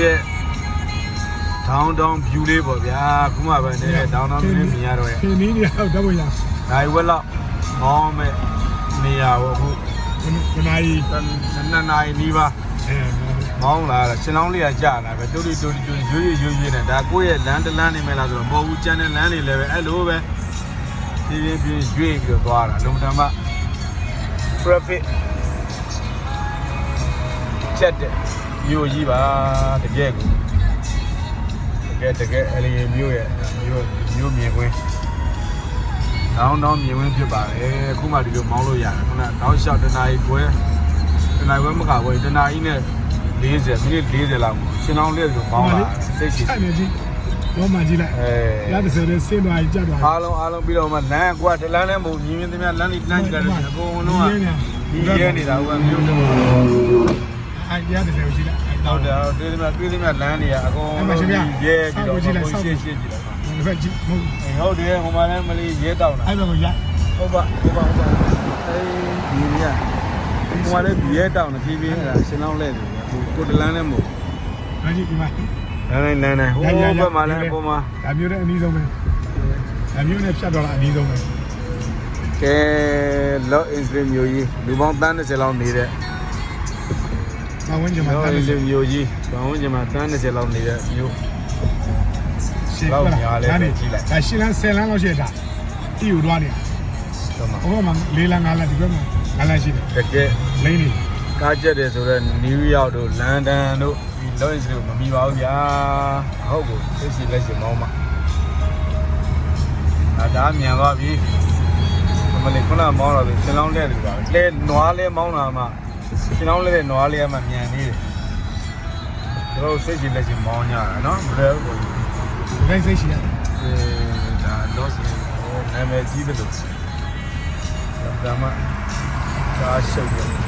ရဲ့down view လေးပေါ့ဗျာခုမှပဲနေတဲ့ down view လေးမြင်ရတော့ရဲ့ခင်းနီးနေတော့ဓာတ်ပုံရဒါဝက်လောက်မောင်းမဲ့နေရာပေါ့အခု2နာရီ2နာရီနီးပါမောင်းလာတာရှင်လောင်းလေးကကြာလာပဲတူရွေ့နဲ့ဒါကိုယ့်ရဲ့လမ်းတစ်လမ်းနေမဲ့လားဆိုတော့မဟုတ်ဘူးကျန်တဲ့လမ်းတွေလည်းပဲအဲ့လိုပဲပြင်းရွေ့ပြီးတော့သွားတာလုံတမ်းမ traffic ချက်တဲ့မြို့ကြီးပါတကယ်ကိုတကယ်အဲ့ဒီမြို့ရဲ့မြို့မြင်ကွင်းတောင်းမြင်ကွင်းဖြစ်ပါတယ်အခုမှဒီလိုမောင်းလို့ရတယ်ခုနတောက်လျှောက်တနာရီခွဲမကဘူးတနာရီနဲ့40မိနစ်40လောက်ရှင်အောင်လေးဆိုမောင်းလာစိတ်ရှိတယ်ကြီးတော့မှကြည့်လိုက်ရတယ်ဆိုရင်ဆင်းသွားကြတော့အားလုံးပြီးတော့မှလမ်းကွာတလမ်းနဲ့မဟုတ်ညီမင်းသမီးလမ်းလေးတန်းကြည့်လိုက်တယ်အကုန်လုံးကဒီရဲနေတာဟိုကမြို့တော့အဲ့ရတယ်ဆိုကြည့်လိုက်ဟုတ်တယ်တွေးသမျှလမ်းတွေကအကုန်လုံးရဲပြီးတော့ရှင်းကြည့်လိုက်ဒီဘက်ကြည့်ဟုတ်တယ်ဟိုမှာလည်းမလေးရဲတောင်းတာအဲ့ဘက်ကိုရိုက်ဟုတ်ပါအေးဒီရဟိုမှာလည်းရဲတောင်းတယ်ဖြည်းဖြည်းအဲ့ဒါရှင်းအောင်လဲတယ်ကိုတလန်းလည်းမဟုတ်ဒါကြည့်ဒီမှာလမ်းဟိုဘက်မှာလည်းအပေါ်မှာဒါမျိုးနဲ့အနည်းဆုံးပဲဒါမျိုးနဲ့ဖြတ်တော့လာအနည်းဆုံးပဲကဲလော့အင်စထရီမျိုးကြီးလူပေါင်း30လောက်နေတဲ့ဘာဝင်ကြမှာလော့အင်စထရီမျိုးကြီးဘာဝင်ကြမှာ30လောက်နေတဲ့မျိုးရှင်းတော့ညာလဲကြည့်လိုက်ဒါရှင်းလန်း10လန်းလောက်ရှိတာတီယူသွားနေတာဟိုမှာ4လန်း5လန်းဒီဘက်မှာ5လန်းရှိတယ်တကယ်လိမ့်နေကားကျက်တယ်ဆိုတော့နယူးယောက်တို့လန်ဒန်တို့ဒီလော့အင်စထရီမမီပါဘူးဗျာဟုတ်ကိုသိရှိလက်ရှိမောင်းမှာဒါမြန်သွားပြီမလေးခုနမောင်းတော့ရှင်လောင်းလဲတယ်ပါလဲနွားလဲမောင်းတာမှရှင်လောင်းလဲတဲ့နွားလေးကမှမြန်နေတယ်တို့စိတ်ရှိလက်ရှိမောင်းကြတာနော်မလဲဘူးဒီစိတ်ရှိရတယ်ဒါတော့ရှင်နာမည်ကြီးတယ်လို့ဒါမှကားရှုပ်တယ်